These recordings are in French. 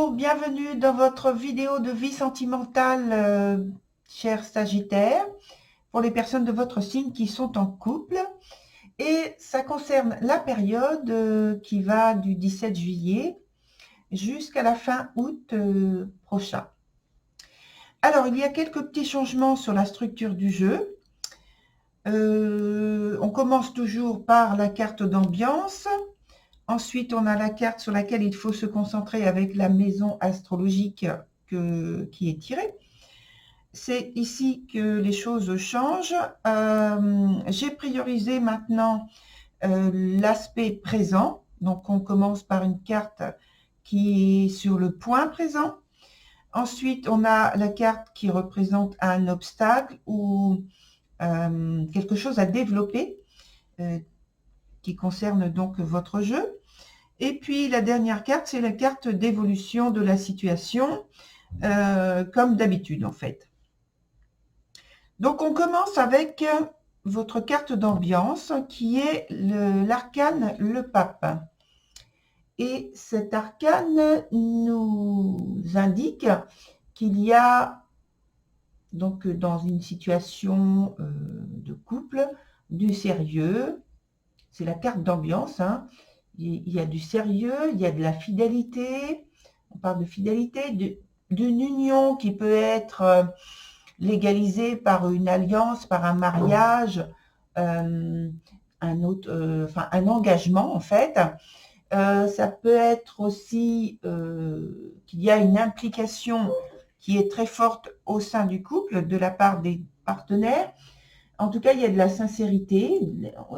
Hello, bienvenue dans votre vidéo de vie sentimentale, cher Sagittaire, pour les personnes de votre signe qui sont en couple. Et ça concerne la période qui va du 17 juillet jusqu'à la fin août prochain. Alors, il y a quelques petits changements sur la structure du jeu. On commence toujours par la carte d'ambiance. Ensuite, on a la carte sur laquelle il faut se concentrer avec la maison astrologique qui est tirée. C'est ici que les choses changent. J'ai priorisé maintenant l'aspect présent. Donc, on commence par une carte qui est sur le point présent. Ensuite, on a la carte qui représente un obstacle ou quelque chose à développer qui concerne donc votre jeu. Et puis la dernière carte, c'est la carte d'évolution de la situation, comme d'habitude en fait. Donc on commence avec votre carte d'ambiance qui est l'arcane le pape. Et cet arcane nous indique qu'il y a donc dans une situation de couple du sérieux. C'est la carte d'ambiance, hein. Il y a du sérieux, il y a de la fidélité. On parle de fidélité, d'une union qui peut être légalisée par une alliance, par un mariage, un engagement en fait. Ça peut être aussi qu'il y a une implication qui est très forte au sein du couple de la part des partenaires. En tout cas, il y a de la sincérité,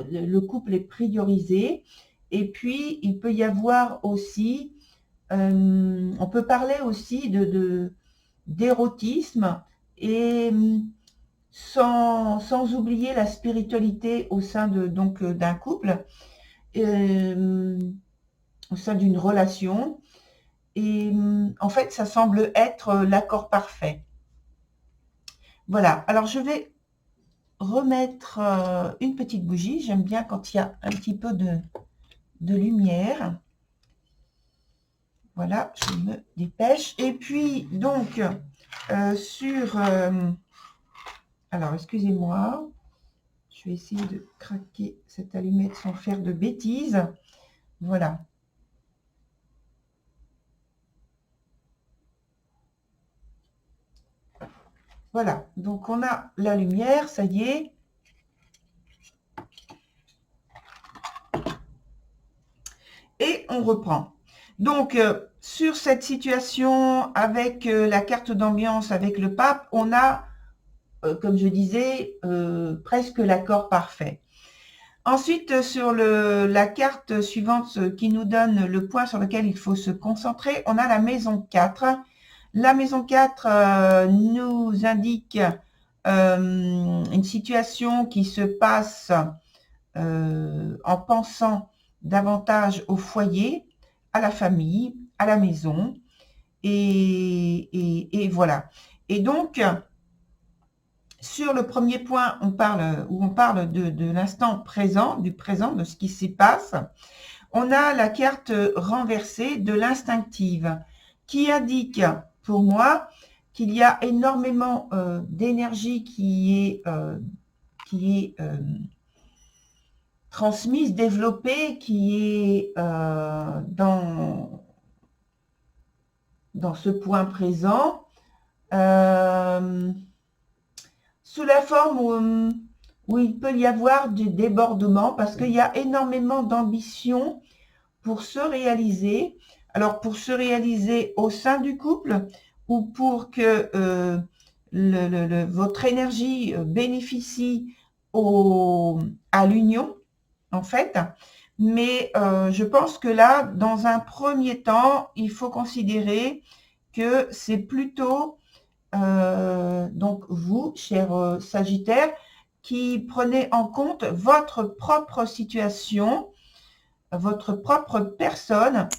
le couple est priorisé. Et puis, il peut y avoir aussi, on peut parler aussi d'érotisme et sans oublier la spiritualité au sein d'un couple, au sein d'une relation. Et en fait, ça semble être l'accord parfait. Voilà, alors je vais remettre une petite bougie. J'aime bien quand il y a un petit peu de lumière. Voilà, je me dépêche. Et puis, donc, alors, excusez-moi. Je vais essayer de craquer cette allumette sans faire de bêtises. Voilà. Voilà, donc on a la lumière, ça y est. Et on reprend. Donc, sur cette situation avec la carte d'ambiance, avec le pape, on a, comme je disais, presque l'accord parfait. Ensuite, sur la carte suivante qui nous donne le point sur lequel il faut se concentrer, on a la maison 4. La maison 4 nous indique une situation qui se passe en pensant davantage au foyer, à la famille, à la maison, et voilà. Et donc, sur le premier point, on parle de l'instant présent, du présent, de ce qui s'y passe. On a la carte renversée de l'instinctive, qui indique, pour moi, qu'il y a énormément d'énergie qui est transmise, développée, qui est dans ce point présent, sous la forme où il peut y avoir du débordement, parce qu'il y a énormément d'ambition pour se réaliser. Alors, pour se réaliser au sein du couple, ou pour que votre énergie bénéficie à l'union, en fait. Mais je pense que là, dans un premier temps, il faut considérer que c'est plutôt donc vous, cher Sagittaire, qui prenez en compte votre propre situation, votre propre personne,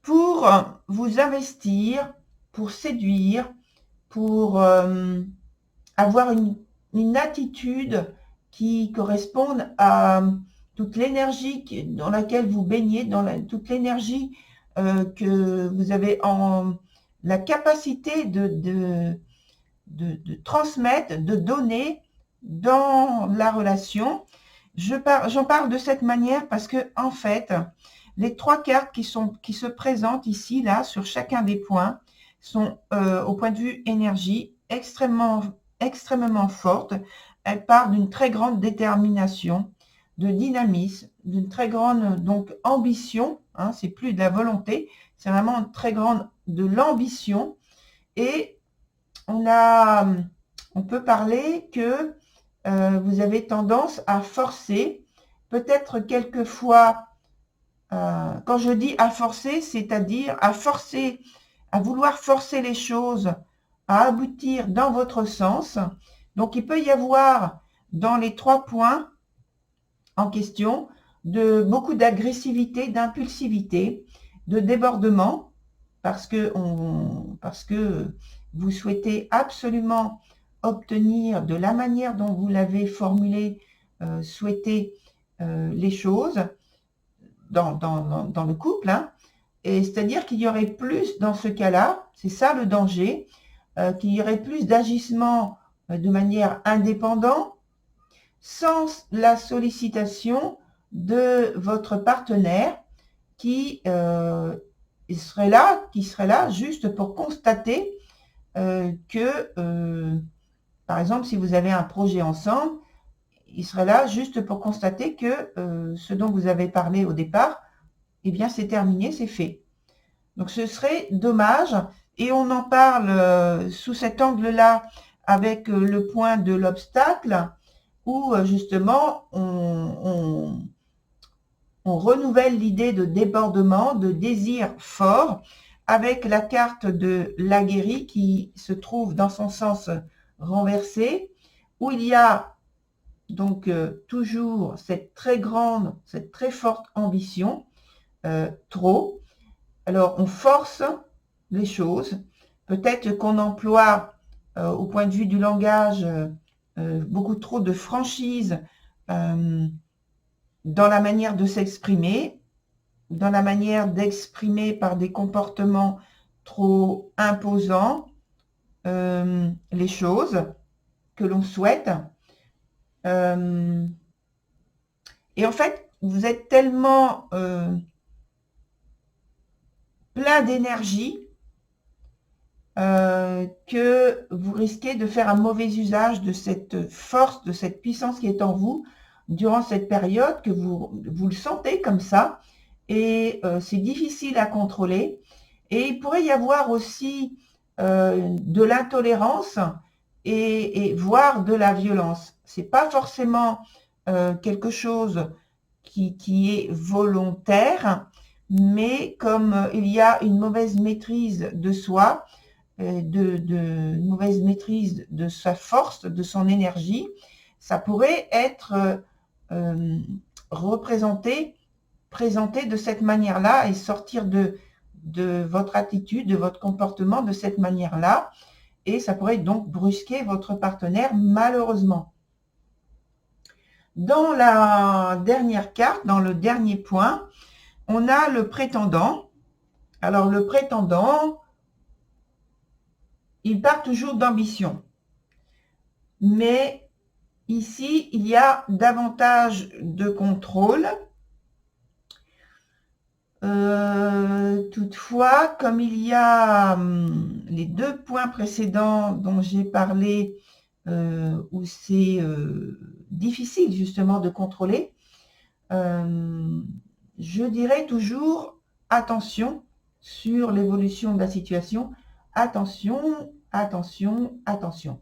pour vous investir, pour séduire, pour avoir une attitude qui corresponde à toute l'énergie dans laquelle vous baignez, toute l'énergie que vous avez en la capacité de transmettre, de donner dans la relation. J'en parle de cette manière parce que, en fait, les 3 cartes qui se présentent ici, là, sur chacun des points, sont, au point de vue énergie, extrêmement fortes. Elles parlent d'une très grande détermination, de dynamisme, d'une très grande donc ambition. Hein, c'est plus de la volonté, c'est vraiment une très grande de l'ambition. Et on peut parler que vous avez tendance à forcer, peut-être quelquefois, quand je dis à forcer, c'est-à-dire à forcer, à vouloir forcer les choses, à aboutir dans votre sens. Donc, il peut y avoir dans les 3 points en question beaucoup d'agressivité, d'impulsivité, de débordement, parce que vous souhaitez absolument obtenir de la manière dont vous l'avez formulé, souhaiter les choses dans le couple. Hein. Et c'est-à-dire qu'il y aurait plus dans ce cas-là, c'est ça le danger, qu'il y aurait plus d'agissement de manière indépendante, sans la sollicitation de votre partenaire qui serait là juste pour constater que, par exemple, si vous avez un projet ensemble, il serait là juste pour constater que ce dont vous avez parlé au départ, eh bien, c'est terminé, c'est fait. Donc, ce serait dommage. Et on en parle sous cet angle-là avec le point de l'obstacle, où justement, on renouvelle l'idée de débordement, de désir fort, avec la carte de l'Aguerri qui se trouve dans son sens renversé, où il y a donc toujours cette très forte ambition, trop. Alors, on force les choses. Peut-être qu'on emploie, au point de vue du langage, beaucoup trop de franchise dans la manière de s'exprimer, dans la manière d'exprimer par des comportements trop imposants les choses que l'on souhaite. Et en fait, vous êtes tellement plein d'énergie que vous risquez de faire un mauvais usage de cette force, de cette puissance qui est en vous durant cette période, que vous le sentez comme ça, et c'est difficile à contrôler. Et il pourrait y avoir aussi de l'intolérance et voire de la violence. C'est pas forcément quelque chose qui est volontaire, mais comme il y a une mauvaise maîtrise de soi, une mauvaise maîtrise de sa force, de son énergie, ça pourrait être présenté de cette manière-là et sortir de votre attitude, de votre comportement de cette manière-là. Et ça pourrait donc brusquer votre partenaire, malheureusement. Dans la dernière carte, dans le dernier point, on a le prétendant. Alors, le prétendant, il part toujours d'ambition. Mais ici, il y a davantage de contrôle. Toutefois, comme il y a les 2 points précédents dont j'ai parlé, où c'est difficile justement de contrôler, je dirais toujours attention sur l'évolution de la situation. Attention, attention, attention.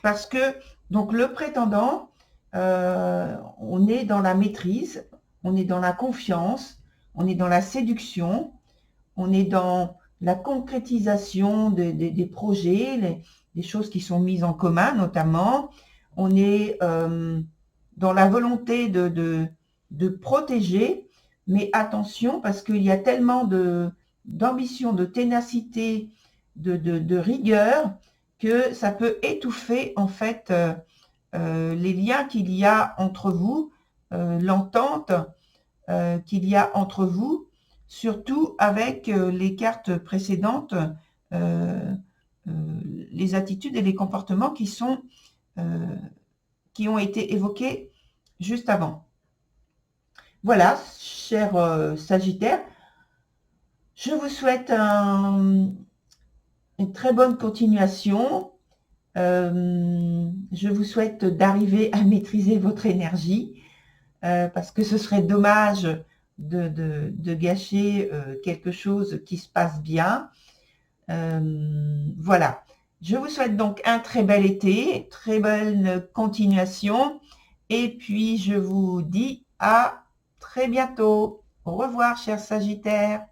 Parce que, donc, le prétendant, on est dans la maîtrise, on est dans la confiance, on est dans la séduction, on est dans la concrétisation des projets, les choses qui sont mises en commun notamment. On est dans la volonté de protéger, mais attention parce qu'il y a tellement d'ambition, de ténacité, de rigueur que ça peut étouffer en fait les liens qu'il y a entre vous, l'entente qu'il y a entre vous, surtout avec les cartes précédentes, les attitudes et les comportements qui ont été évoqués juste avant. Voilà, cher Sagittaire, je vous souhaite une très bonne continuation. Je vous souhaite d'arriver à maîtriser votre énergie parce que ce serait dommage de gâcher quelque chose qui se passe bien. Voilà. Je vous souhaite donc un très bel été, très bonne continuation et puis je vous dis à très bientôt. Au revoir, chers Sagittaires.